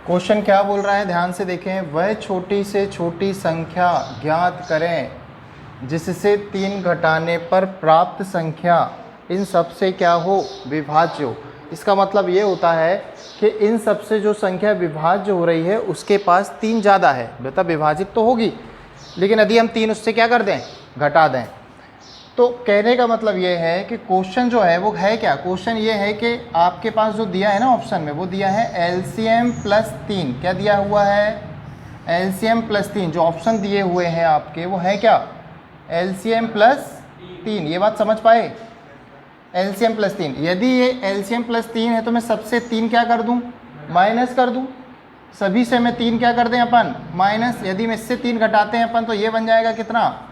Question क्या बोल रहा है, ध्यान से देखें। वह छोटी से छोटी संख्या ज्ञात करें जिससे 3 घटाने पर प्राप्त संख्या इन सब से क्या हो, विभाज्य हो। इसका मतलब ये होता है कि इन सब से जो संख्या विभाज्य हो रही है उसके पास 3 ज़्यादा है, बेटा विभाजित तो होगी, लेकिन यदि हम 3 उससे क्या कर दें, घटा दें। तो कहने का मतलब ये है कि क्वेश्चन जो है वो है क्या, क्वेश्चन ये है कि आपके पास जो दिया है ना ऑप्शन में, वो दिया है एलसीएम प्लस 3। क्या दिया हुआ है, एलसीएम प्लस 3। जो ऑप्शन दिए हुए हैं आपके वो है क्या, एलसीएम प्लस 3। ये बात समझ पाए, एलसीएम प्लस 3। यदि ये एलसीएम प्लस 3 है तो मैं सबसे 3 क्या कर दूं, माइनस कर दूं। सभी से मैं 3 क्या कर दें अपन, माइनस। यदि मैं इससे 3 घटाते हैं अपन तो ये बन जाएगा कितना,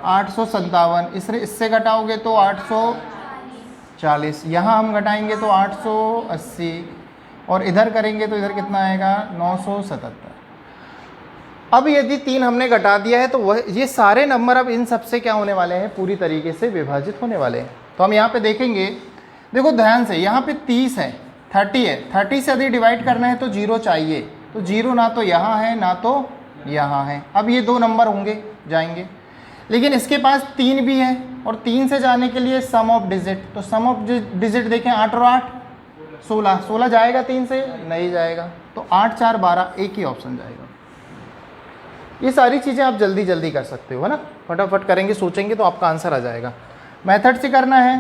857। इससे घटाओगे तो 840। यहाँ हम घटाएंगे तो 880, और इधर करेंगे तो इधर कितना आएगा, 977। अब यदि 3 हमने घटा दिया है तो वह ये सारे नंबर अब इन सब से क्या होने वाले हैं, पूरी तरीके से विभाजित होने वाले हैं। तो हम यहाँ पे देखेंगे, देखो ध्यान से, यहाँ पे 30 है, 30 है, 30 से यदि डिवाइड करना है तो 0 चाहिए। तो 0 ना तो यहाँ है ना तो यहाँ है। अब ये 2 नंबर होंगे, जाएंगे, लेकिन इसके पास 3 भी है, और 3 से जाने के लिए सम ऑफ डिजिट। तो सम ऑफ डिजिट देखें, 8 और 8 16, 16 जाएगा 3 से, नहीं जाएगा। तो 8 4 12, एक ही ऑप्शन जाएगा। ये सारी चीज़ें आप जल्दी जल्दी कर सकते हो, है ना, फटाफट करेंगे, सोचेंगे तो आपका आंसर आ जाएगा। मेथड से करना है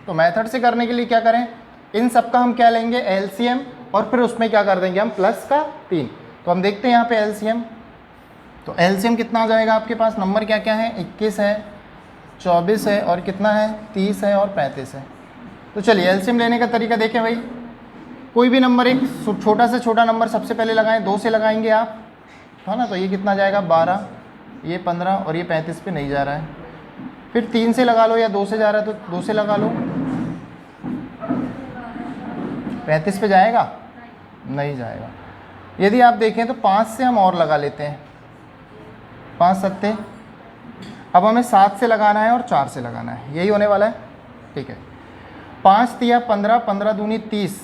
तो मेथड से करने के लिए क्या करें, इन सब का हम क्या लेंगे, एलसीएम, और फिर उसमें क्या कर देंगे हम, प्लस का 3। तो हम देखते हैं यहाँ पे एलसीएम। तो एलसीएम कितना आ जाएगा आपके पास, नंबर क्या क्या है, 21 है, 24 है, और कितना है, 30 है, और 35 है। तो चलिए एलसीएम लेने का तरीका देखें भाई। कोई भी नंबर, एक छोटा से छोटा नंबर सबसे पहले लगाएं, 2 से लगाएंगे आप, है ना। तो ये कितना जाएगा, 12, ये 15, और ये 35 पे नहीं जा रहा है। फिर 3 से लगा लो, या 2 से जा रहा है तो 2 से लगा लो, 35 पे जाएगा, नहीं जाएगा। यदि आप देखें तो 5 से हम और लगा लेते हैं, 5 सत्ते। अब हमें 7 से लगाना है और 4 से लगाना है, यही होने वाला है, ठीक है। 5 तिया 15, 15 दूनी 30,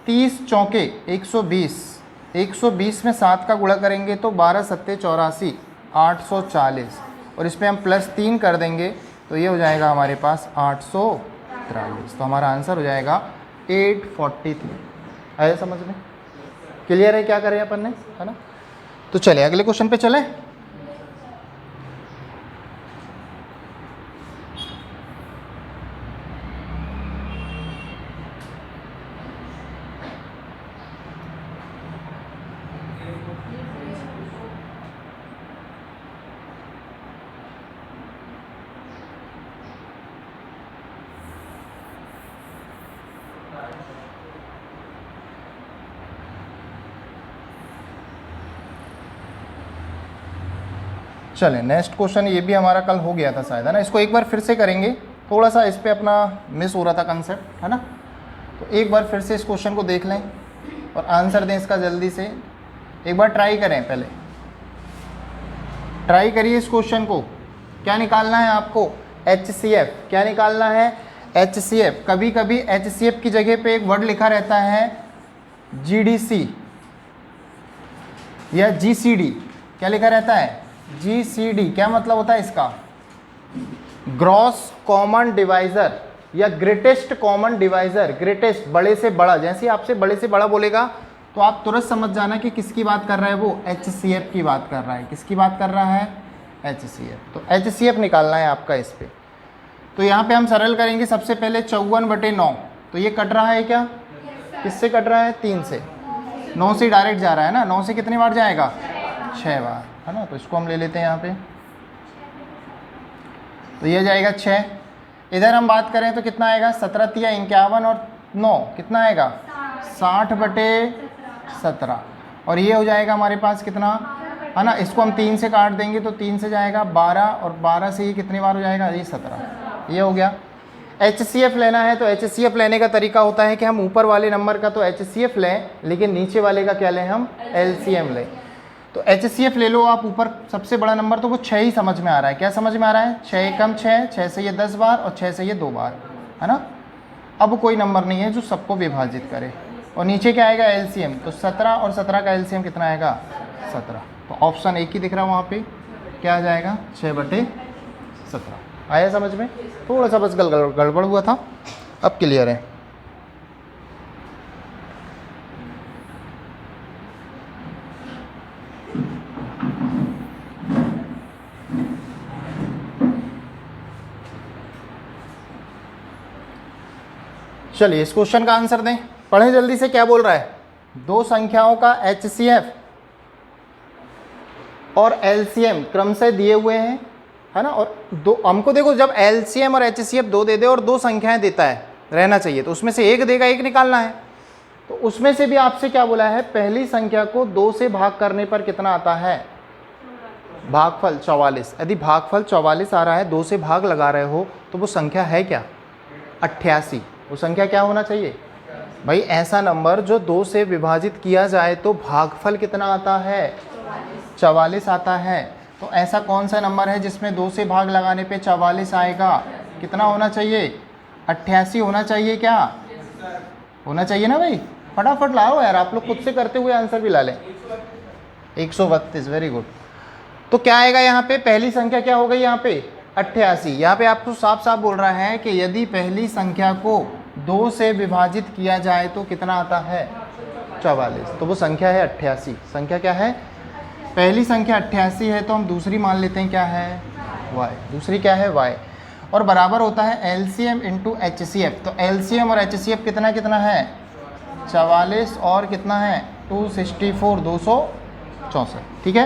30 चौके 120, 120 में 7 का गुणा करेंगे तो 12 सत्ते 84, 840, और इसमें हम प्लस 3 कर देंगे तो ये हो जाएगा हमारे पास 843। तो हमारा आंसर हो जाएगा 843। आया समझ में, क्लियर है क्या करें अपन ने, है ना। तो चलिए अगले क्वेश्चन पे चलें। चलें नेक्स्ट क्वेश्चन, ये भी हमारा कल हो गया था शायद, है ना। इसको एक बार फिर से करेंगे, थोड़ा सा इस पे अपना मिस हो रहा था कंसेप्ट, है ना। तो एक बार फिर से इस क्वेश्चन को देख लें और आंसर दें इसका जल्दी से। एक बार ट्राई करें, पहले ट्राई करिए इस क्वेश्चन को। क्या निकालना है आपको, HCF। क्या निकालना है, HCF। कभी कभी HCF की जगह पे एक वर्ड लिखा रहता है GDC या GCD। क्या लिखा रहता है, GCD। क्या मतलब होता है इसका, ग्रॉस कॉमन डिवाइजर या ग्रेटेस्ट कॉमन डिवाइजर। ग्रेटेस्ट, बड़े से बड़ा। जैसे आपसे बड़े से बड़ा बोलेगा तो आप तुरंत समझ जाना कि किसकी बात कर रहा है वो, HCF की बात कर रहा है। किसकी बात कर रहा है, HCF। तो HCF निकालना है आपका इस पे। तो यहाँ पे हम सरल करेंगे। सबसे पहले 54/9, तो ये कट रहा है क्या, किससे कट रहा है, 3 से। 9 से डायरेक्ट जा रहा है ना, 9 से कितनी बार जाएगा, 6 बार, है ना। तो इसको हम ले लेते हैं यहाँ पे, तो ये जाएगा 6। इधर हम बात करें तो कितना आएगा, 17 तिया 51 और 9 कितना आएगा, 60/17। और ये हो जाएगा हमारे पास कितना, है ना। इसको हम 3 से काट देंगे तो 3 से जाएगा 12, और 12 से ये कितनी बार हो जाएगा, ये 17। ये हो गया। HCF लेना है तो HCF लेने का तरीका होता है कि हम ऊपर वाले नंबर का तो HCF लें, लेकिन नीचे वाले का क्या लें, हम LCM लें। तो HCF ले लो आप ऊपर सबसे बड़ा नंबर, तो वो 6 ही समझ में आ रहा है। क्या समझ में आ रहा है, 6 एकम 6, 6 से ये 10 बार और 6 से ये 2 बार, है ना। अब कोई नंबर नहीं है जो सबको विभाजित करे, और नीचे क्या आएगा एलसीएम, तो 17 और 17 का एलसीएम कितना आएगा 17। तो ऑप्शन एक ही दिख रहा है वहाँ पे, क्या आ जाएगा 6/17। आया समझ में? थोड़ा सा बस गड़बड़ हुआ था, अब क्लियर है। चलिए इस क्वेश्चन का आंसर दें, पढ़ें जल्दी से। क्या बोल रहा है? दो संख्याओं का HCF और LCM क्रम से दिए हुए हैं, है ना। और दो हमको देखो, जब LCM और HCF दो दे दे और दो संख्याएं देता है, रहना चाहिए, तो उसमें से एक देगा, एक निकालना है। तो उसमें से भी आपसे क्या बोला है, पहली संख्या को 2 से भाग करने पर कितना आता है, भागफल 44। यदि भागफल 44 आ रहा है, 2 से भाग लगा रहे हो, तो वो संख्या है क्या 88। वो संख्या क्या होना चाहिए भाई, ऐसा नंबर जो 2 से विभाजित किया जाए तो भागफल कितना आता है 44 आता है। तो ऐसा कौन सा नंबर है जिसमें 2 से भाग लगाने पे 44 आएगा, कितना होना चाहिए 88 होना चाहिए। क्या होना चाहिए ना भाई, फटाफट लाओ यार, आप लोग खुद से करते हुए आंसर भी ला लें। 132, वेरी गुड। तो क्या आएगा यहाँ पे, पहली संख्या क्या हो गई यहाँ पे 88। यहाँ पे आपको साफ साफ बोल रहा है कि यदि पहली संख्या को 2 से विभाजित किया जाए तो कितना आता है 44, तो वो संख्या है 88। संख्या क्या है, पहली संख्या 88 है, तो हम दूसरी मान लेते हैं क्या है y, दूसरी क्या है y, और बराबर होता है LCM इंटू HCF। तो LCM और HCF कितना कितना है 44 और कितना है 264, 264, ठीक है।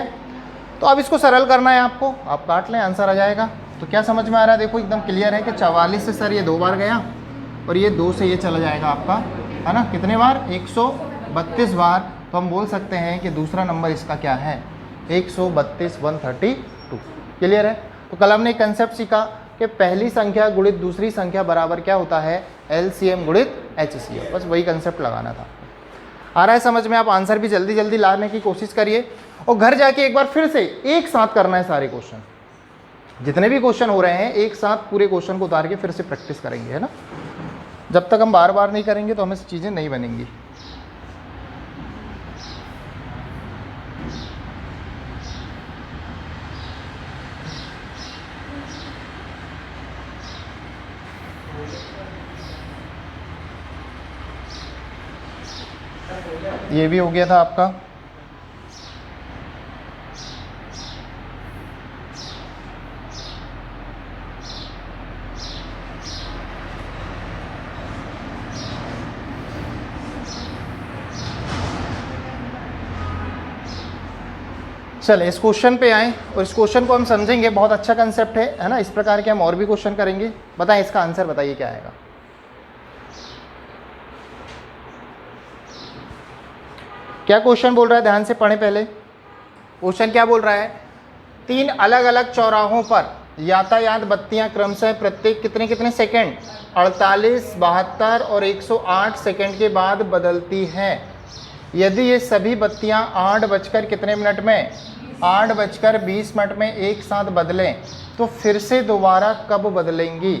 तो अब इसको सरल करना है आपको, आप काट लें, आंसर आ जाएगा। तो क्या समझ में आ रहा है, देखो एकदम क्लियर है कि 44 से सर ये 2 बार गया और ये 2 से ये चला जाएगा आपका, है ना, कितने बार 132 बार। तो हम बोल सकते हैं कि दूसरा नंबर इसका क्या है 132, 132। क्लियर है। तो कल हमने एक कंसेप्ट सीखा कि पहली संख्या गुणित दूसरी संख्या बराबर क्या होता है LCM गुणित HCF, बस वही कंसेप्ट लगाना था। आ रहा है समझ में? आप आंसर भी जल्दी जल्दी लाने की कोशिश करिए और घर जाके एक बार फिर से एक साथ करना है सारे क्वेश्चन, जितने भी क्वेश्चन हो रहे हैं एक साथ पूरे क्वेश्चन को उतार के फिर से प्रैक्टिस करेंगे, है ना। जब तक हम बार बार नहीं करेंगे तो हमें चीज़ें नहीं बनेंगी। ये भी हो गया था आपका। चल इस क्वेश्चन पे आए और इस क्वेश्चन को हम समझेंगे, बहुत अच्छा कंसेप्ट है ना। इस प्रकार के हम और भी क्वेश्चन करेंगे। बताएं इसका आंसर, बताइए क्या आएगा। क्या क्वेश्चन बोल रहा है, ध्यान से पढ़ें पहले। क्वेश्चन क्या बोल रहा है, 3 अलग अलग चौराहों पर यातायात बत्तियां क्रमशः प्रत्येक कितने कितने सेकंड 48, 72 और 108 सेकंड के बाद बदलती हैं। यदि ये सभी बत्तियां 8 बजकर कितने मिनट में 8 बजकर 20 मिनट में एक साथ बदलें तो फिर से दोबारा कब बदलेंगी,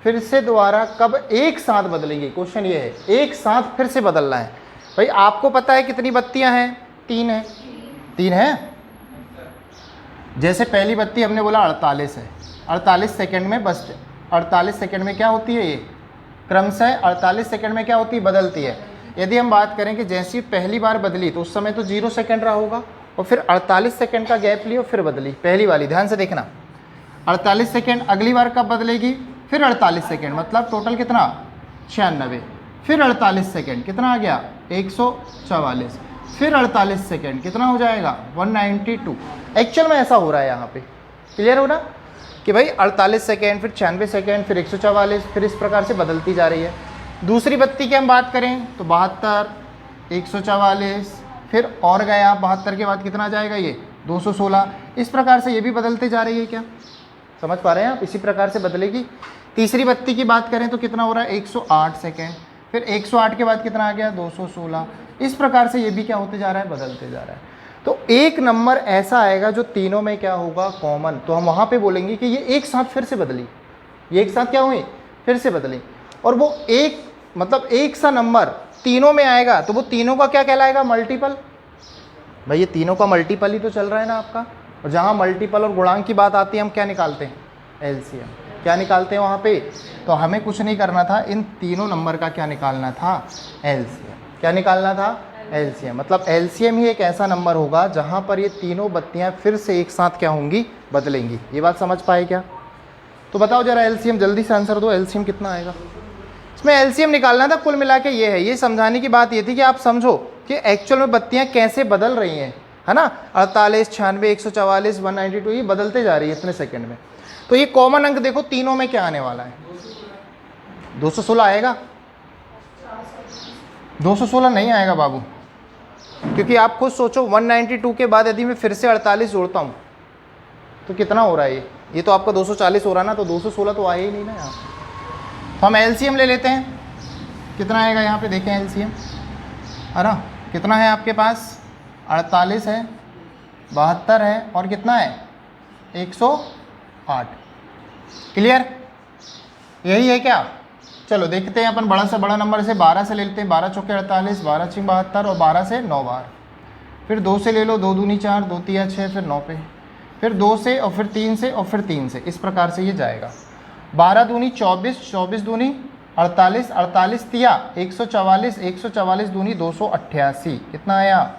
फिर से दोबारा कब एक साथ बदलेंगी। क्वेश्चन ये है, एक साथ फिर से बदलना है। भाई आपको पता है कितनी बत्तियां हैं, 3 हैं, 3 हैं। जैसे पहली बत्ती हमने बोला 48 है, 48 सेकंड में बस 48 सेकंड में क्या होती है, ये क्रमशः 48 सेकंड में क्या होती है, बदलती है। यदि हम बात करें कि जैसी पहली बार बदली तो उस समय तो 0 सेकंड रहा होगा और फिर 48 सेकंड का गैप लिया फिर बदली, पहली वाली, ध्यान से देखना। 48 सेकंड अगली बार कब बदलेगी, फिर 48 सेकंड, मतलब टोटल कितना 96, फिर 48 सेकंड कितना आ गया 144, फिर 48 सेकंड कितना हो जाएगा 192। एक्चुअल में ऐसा हो रहा है यहाँ पे, क्लियर हो ना, कि भाई 48 सेकंड, फिर 96 सेकंड, फिर 144, फिर इस प्रकार से बदलती जा रही है। दूसरी बत्ती की हम बात करें तो 72, 144, फिर और गया 72 के बाद कितना जाएगा ये 216। इस प्रकार से ये भी बदलते जा रही है। क्या समझ पा रहे हैं आप, इसी प्रकार से बदलेगी। तीसरी बत्ती की बात करें तो कितना हो रहा है 108 सेकेंड, फिर 108 के बाद कितना आ गया 216। इस प्रकार से ये भी क्या होते जा रहा है, बदलते जा रहा है। तो एक नंबर ऐसा आएगा जो तीनों में क्या होगा, कॉमन। तो हम वहाँ पे बोलेंगे कि ये एक साथ फिर से बदली, ये एक साथ क्या हुई, फिर से बदली। और वो एक मतलब एक सा नंबर तीनों में आएगा तो वो तीनों का क्या कहलाएगा, मल्टीपल। भाई ये तीनों का मल्टीपल ही तो चल रहा है ना आपका। और जहाँ मल्टीपल और गुणांक की बात आती है हम क्या निकालते हैं, एलसीएम। क्या निकालते हैं वहाँ पे, तो हमें कुछ नहीं करना था, इन तीनों नंबर का क्या निकालना था, एलसीएम। क्या निकालना था, एलसीएम। मतलब एलसीएम ही एक ऐसा नंबर होगा जहाँ पर ये तीनों बत्तियाँ फिर से एक साथ क्या होंगी, बदलेंगी। ये बात समझ पाए क्या? तो बताओ जरा एलसीएम, जल्दी से आंसर दो, एलसीएम कितना आएगा। इसमें एलसीएम निकालना था, कुल मिला के ये है। ये समझाने की बात ये थी कि आप समझो कि एक्चुअल में बत्तियाँ कैसे बदल रही हैं, है ना। 48, 96, 144, 192 ये बदलते जा रही है इतने सेकंड में। तो ये कॉमन अंक देखो तीनों में क्या आने वाला है, 216 आएगा। 216 नहीं आएगा बाबू, क्योंकि आप खुद सोचो 192 के बाद यदि मैं फिर से 48 जोड़ता हूँ तो कितना हो रहा है, ये तो आपका 240 हो रहा ना, तो 216 तो आया ही नहीं ना यहाँ। तो हम एलसीएम ले लेते हैं, कितना आएगा यहाँ पे देखें एलसीएम, है ना। कितना है आपके पास, 48 है, 72 है और कितना है 108। क्लियर, यही है क्या। चलो देखते हैं अपन बड़ा से बड़ा नंबर से 12 से ले लेते हैं। 12 चौके 48, 12 छिंग 72 और 12 से 9 बार। फिर 2 से ले लो, 2 दूनी 4, 2 तिया 6, फिर 9 पे, फिर 2 से और फिर 3 से और फिर 3 से, इस प्रकार से ये जाएगा। 12 दूनी 24, 24 दूनी 48, 48 तिया 144, 144 दूनी 288। कितना आया,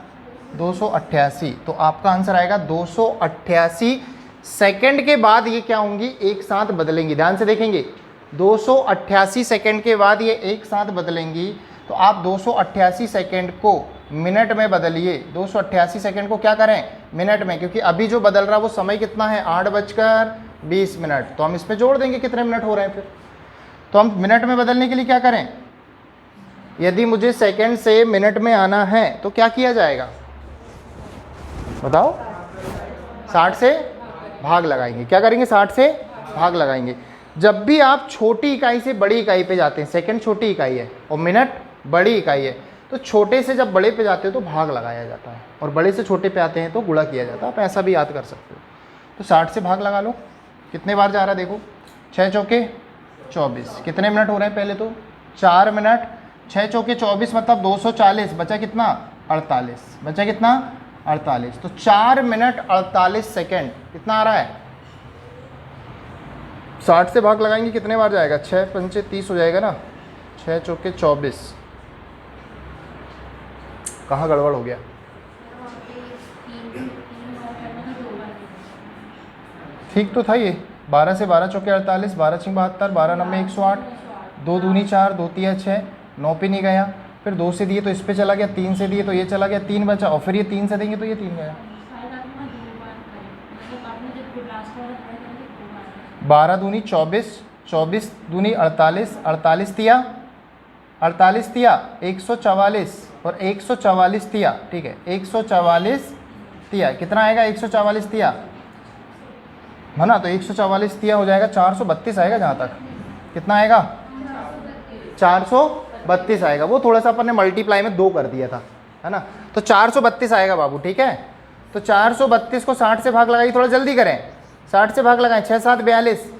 288। तो आपका आंसर आएगा 288 सेकंड के बाद ये क्या होंगी, एक साथ बदलेंगी। ध्यान से देखेंगे, 288 सेकंड के बाद ये एक साथ बदलेंगी। तो आप 288 सेकंड को मिनट में बदलिए। 288 सेकंड को क्या करें, मिनट में, क्योंकि अभी जो बदल रहा है वो समय कितना है, 8:20। तो हम इसमें जोड़ देंगे कितने मिनट हो रहे हैं। फिर तो हम मिनट में बदलने के लिए क्या करें, यदि मुझे सेकंड से मिनट में आना है तो क्या किया जाएगा बताओ, 60 से भाग लगाएंगे। क्या करेंगे, 60 से भाग लगाएंगे। जब भी आप छोटी इकाई से बड़ी इकाई पे जाते हैं, सेकंड छोटी इकाई है और मिनट बड़ी इकाई है, तो छोटे से जब बड़े पे जाते हो तो भाग लगाया जाता है, और बड़े से छोटे पे आते हैं तो गुणा किया जाता है। आप ऐसा भी याद कर सकते हो। तो 60 से भाग लगा लो, कितने बार जा रहा है देखो, 6 चौके 24। कितने मिनट हो रहे हैं, पहले तो 4 मिनट। 6 चौके 24 मतलब 240, बचा कितना 48, बचा कितना 48। तो 4 मिनट 48 सेकेंड कितना आ रहा है, 60 से भाग लगाएंगे कितने बार जाएगा, 6 पंचे 30 हो जाएगा ना, 6 चौके 24। कहाँ गड़बड़ हो गया, ठीक तो था ये। 12 से 12 चौके 48, 12 छिंग 72, 12 नब्बे 108, 2 दूनी 4, 2 तिया 6, 9 पे नहीं गया। फिर 2 से दिए तो इस पे चला गया, 3 से दिए तो ये चला गया, 3 बचा, और फिर ये 3 से देंगे तो ये 3 गया। 12 दूनी 24, 24 दूनी 48, 48 तिया 144 और 144 तिया, ठीक है 144 तिया। कितना आएगा 144 तिया, है ना। तो 144 तिया हो जाएगा 432 आएगा जहाँ तक। कितना आएगा 432 आएगा। वो थोड़ा सा अपन ने मल्टीप्लाई में 2 कर दिया था, है ना। तो 432 आएगा बाबू, ठीक है। तो 432 को 60 से भाग लगाइए, थोड़ा जल्दी करें। 60 से भाग लगाएं, 6 7 42,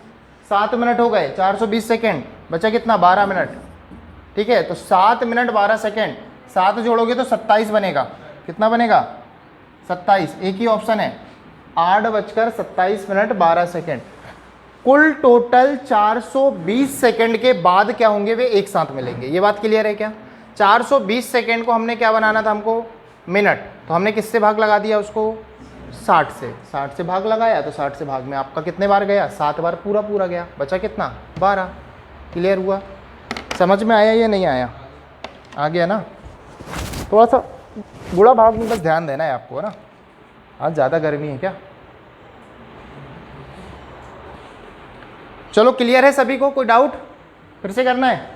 7 मिनट हो गए, 420 सेकेंड, बचा कितना 12 मिनट, ठीक है। तो 7 मिनट 12 सेकेंड, 7 जोड़ोगे तो 27 बनेगा। कितना बनेगा 27, एक ही ऑप्शन है, 8:27 कुल टोटल 420 सेकेंड के बाद क्या होंगे, वे एक साथ मिलेंगे। ये बात क्लियर है क्या। 420 सेकेंड को हमने क्या बनाना था, हमको मिनट, तो हमने किससे भाग लगा दिया उसको, 60 से। 60 से भाग लगाया तो 60 से भाग में आपका कितने बार गया, 7 बार पूरा पूरा गया, बचा कितना 12। क्लियर हुआ, समझ में आया या नहीं आया, आ गया ना। थोड़ा सा गुणा भाग में बस ध्यान देना है आपको, है ना। आज ज़्यादा गर्मी है क्या। चलो क्लियर है सभी को, कोई डाउट फिर से करना है,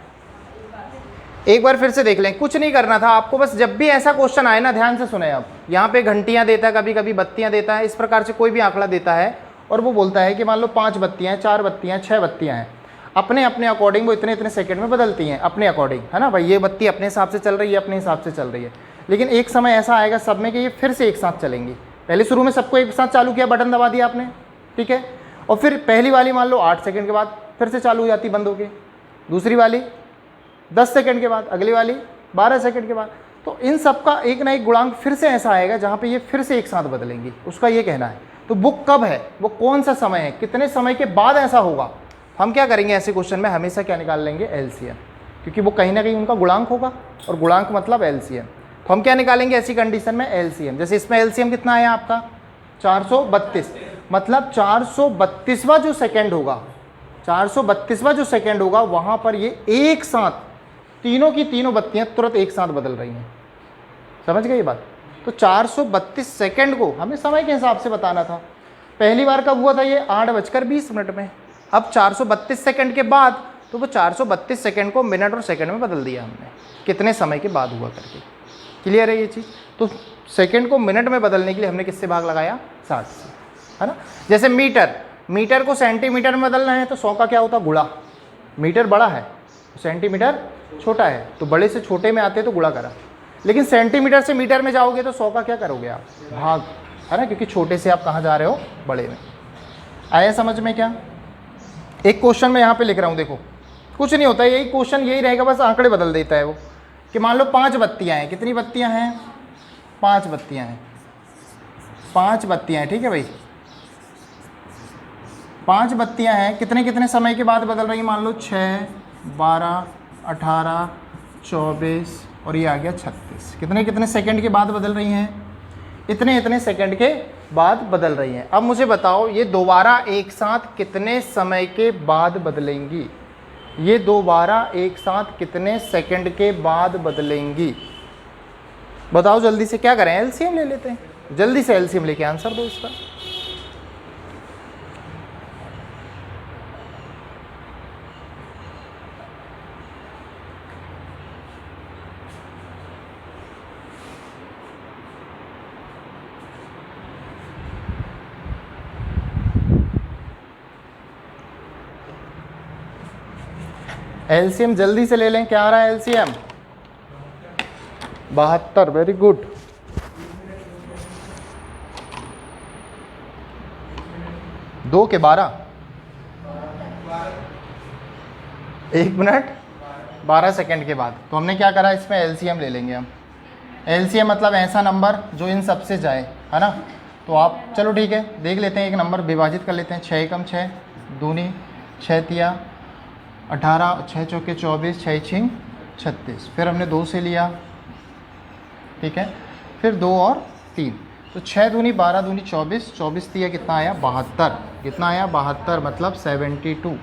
एक बार फिर से देख लें। कुछ नहीं करना था आपको, बस जब भी ऐसा क्वेश्चन आए ना, ध्यान से सुने आप। यहाँ पे घंटियाँ देता है, कभी कभी बत्तियाँ देता है, इस प्रकार से कोई भी आंकड़ा देता है और वो बोलता है कि मान लो 5 बत्तियाँ हैं, 4 बत्तियाँ हैं, 6 बत्तियाँ हैं, अपने अपने अकॉर्डिंग वो इतने इतने सेकंड में बदलती हैं अपने अकॉर्डिंग, है ना भाई। ये बत्ती अपने हिसाब से चल रही है, अपने हिसाब से चल रही है, लेकिन एक समय ऐसा आएगा सब में कि ये फिर से एक साथ चलेंगी। पहले शुरू में सबको एक साथ चालू किया, बटन दबा दिया आपने, ठीक है, और फिर पहली वाली मान लो 8 सेकंड के बाद फिर से चालू हो जाती बंद हो के, दूसरी वाली 10 सेकंड के बाद, अगली वाली 12 सेकंड के बाद। तो इन सब का एक ना एक गुणांक फिर से ऐसा आएगा जहाँ पे ये फिर से एक साथ बदलेंगी, उसका ये कहना है। तो वो कब है, वो कौन सा समय है, कितने समय के बाद ऐसा होगा, हम क्या करेंगे ऐसे क्वेश्चन में हमेशा क्या निकाल लेंगे, एलसीएम, क्योंकि वो कहीं ना कहीं उनका गुणांक होगा और गुणांक मतलब एलसीएम। तो हम क्या निकालेंगे ऐसी कंडीशन में, एलसीएम। जैसे इसमें एलसीएम कितना आया आपका 432, मतलब 432वां जो सेकंड होगा, 432वां जो सेकंड होगा वहां पर ये एक साथ तीनों की तीनों बत्तियां तुरंत एक साथ बदल रही हैं। समझ गए ये बात। तो 432 सेकंड को हमें समय के हिसाब से बताना था। पहली बार कब हुआ था ये 8:20 में। अब 432 सेकंड के बाद तो वो 432 सेकंड को मिनट और सेकंड में बदल दिया हमने, कितने समय के बाद हुआ करके। क्लियर है ये चीज़। तो सेकंड को मिनट में बदलने के लिए हमने किससे भाग लगाया, 60 से, है ना। जैसे मीटर को सेंटीमीटर में बदलना है तो 100 का क्या होता, गुणा। मीटर बड़ा है, सेंटीमीटर छोटा है, तो बड़े से छोटे में आते तो गुणा करा। लेकिन सेंटीमीटर से मीटर में जाओगे तो 100 का क्या करोगे आप, भाग, है ना, क्योंकि छोटे से आप कहाँ जा रहे हो, बड़े में। आया समझ में क्या। एक क्वेश्चन मैं यहाँ पे लिख रहा हूँ, देखो कुछ नहीं होता, यही क्वेश्चन यही रहेगा, बस आंकड़े बदल देता है वो। कि मान लो 5 बत्तियाँ हैं, कितनी बत्तियाँ हैं, 5 बत्तियाँ हैं, 5 बत्तियाँ हैं, ठीक है भाई। 5 बत्तियाँ हैं, कितने कितने समय के बाद बदल रही हैं, मान लो 6, 12, 18, 24 और ये आ गया 36। कितने कितने सेकंड के बाद बदल रही हैं, इतने इतने सेकंड के बाद बदल रही हैं। अब मुझे बताओ ये दोबारा एक साथ कितने समय के बाद बदलेंगी, ये दोबारा एक साथ कितने सेकंड के बाद बदलेंगी, बताओ जल्दी से। क्या करें, एलसीएम ले लेते हैं, जल्दी से एलसीएम लेके आंसर दो इसका। एलसीएम जल्दी से ले लें, क्या आ रहा है एलसीएम, 72। Very good. दो के 12, 1 मिनट 12 सेकंड के बाद। तो हमने क्या करा, इसमें एलसीएम ले लेंगे हम। एलसीएम मतलब ऐसा नंबर जो इन सब से जाए, है ना। तो आप चलो ठीक है, देख लेते हैं, एक नंबर विभाजित कर लेते हैं। 6 एकम 6, दूनी 6 तिया 18, 6 चौके 24, 6 छिंग 36। फिर हमने 2 से लिया, ठीक है, फिर 2 और 3, तो 6 दूनी 12, दूनी 24, 24 तिया कितना आया, 72। कितना आया, 72, मतलब 72।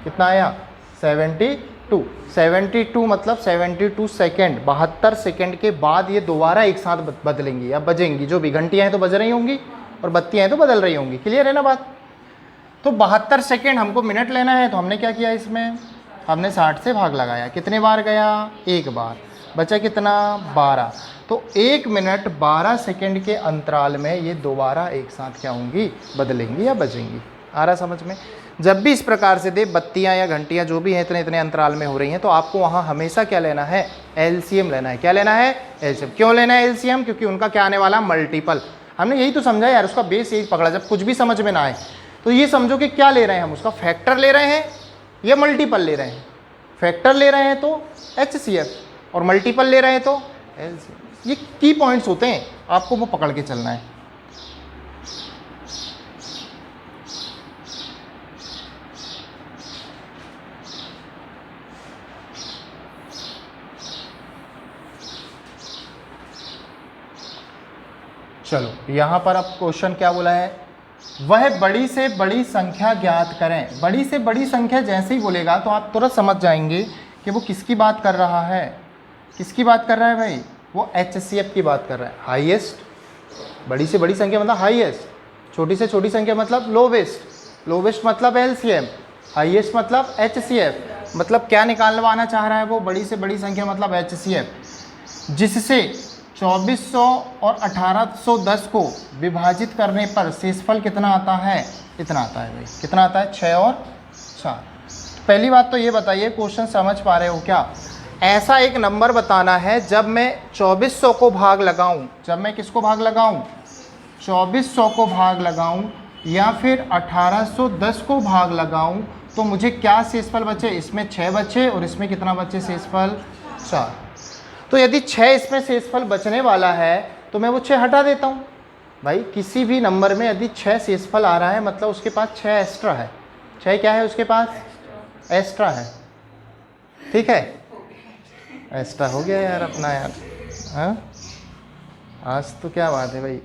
कितना आया, 72। 72 मतलब 72 सेकेंड, 72 सेकेंड के बाद ये दोबारा एक साथ बदलेंगी या बजेंगी। जो भी घंटियाँ हैं तो बज रही होंगी और बत्तियाँ हैं तो बदल रही होंगी। क्लियर है ना बात। तो 72 सेकेंड हमको मिनट लेना है, तो हमने क्या किया, इसमें हमने 60 से भाग लगाया। कितने बार गया, एक बार, बचा कितना, 12। तो 1 मिनट 12 सेकेंड के अंतराल में ये दोबारा एक साथ क्या होंगी, बदलेंगी या बजेंगी। आ रहा समझ में। जब भी इस प्रकार से दे बत्तियाँ या घंटियाँ जो भी हैं इतने इतने अंतराल में हो रही हैं, तो आपको वहाँ हमेशा क्या लेना है, एलसीएम लेना है। क्या लेना है, एलसीएम। क्यों लेना है एलसीएम, क्योंकि उनका क्या आने वाला, मल्टीपल। हमने यही तो समझा यार, उसका बेस यही पकड़ा। जब कुछ भी समझ में ना आए तो ये समझो कि क्या ले रहे हैं हम, उसका फैक्टर ले रहे हैं या मल्टीपल ले रहे हैं। फैक्टर ले रहे हैं तो HCF और मल्टीपल ले रहे हैं तो LCM। ये की पॉइंट्स होते हैं, आपको वो पकड़ के चलना है। चलो यहाँ पर अब क्वेश्चन क्या बोला है, वह बड़ी से बड़ी संख्या ज्ञात करें। बड़ी से बड़ी संख्या जैसे ही बोलेगा तो आप तुरंत समझ जाएंगे कि वो किसकी बात कर रहा है। किसकी बात कर रहा है भाई, वो HCF की बात कर रहा है। हाईएस्ट, बड़ी से बड़ी संख्या मतलब हाईएस्ट, छोटी से छोटी संख्या मतलब लोवेस्ट, लोवेस्ट मतलब LCM, हाईएस्ट मतलब HCF। मतलब क्या निकालवाना चाह रहा है वो, बड़ी से बड़ी संख्या मतलब HCF, जिससे 2400 और 1810 को विभाजित करने पर शेषफल कितना आता है, इतना आता है भाई। कितना आता है, 6 और 4। पहली बात तो ये बताइए, क्वेश्चन समझ पा रहे हो क्या। ऐसा एक नंबर बताना है जब मैं 2400 को भाग लगाऊं, जब मैं किसको भाग लगाऊं, 2400 को भाग लगाऊं या फिर 1810 को भाग लगाऊं, तो मुझे क्या शेषफल बचे, इसमें 6 बचे और इसमें कितना बचे शेषफल, 4। तो यदि 6 इसमें शेषफल बचने वाला है तो मैं वो 6 हटा देता हूँ। भाई किसी भी नंबर में यदि 6 शेषफल आ रहा है मतलब उसके पास 6 एक्स्ट्रा है। 6 क्या है उसके पास? एक्स्ट्रा है। ठीक है, एक्स्ट्रा हो गया यार अपना यार। हाँ आज तो क्या बात है भाई।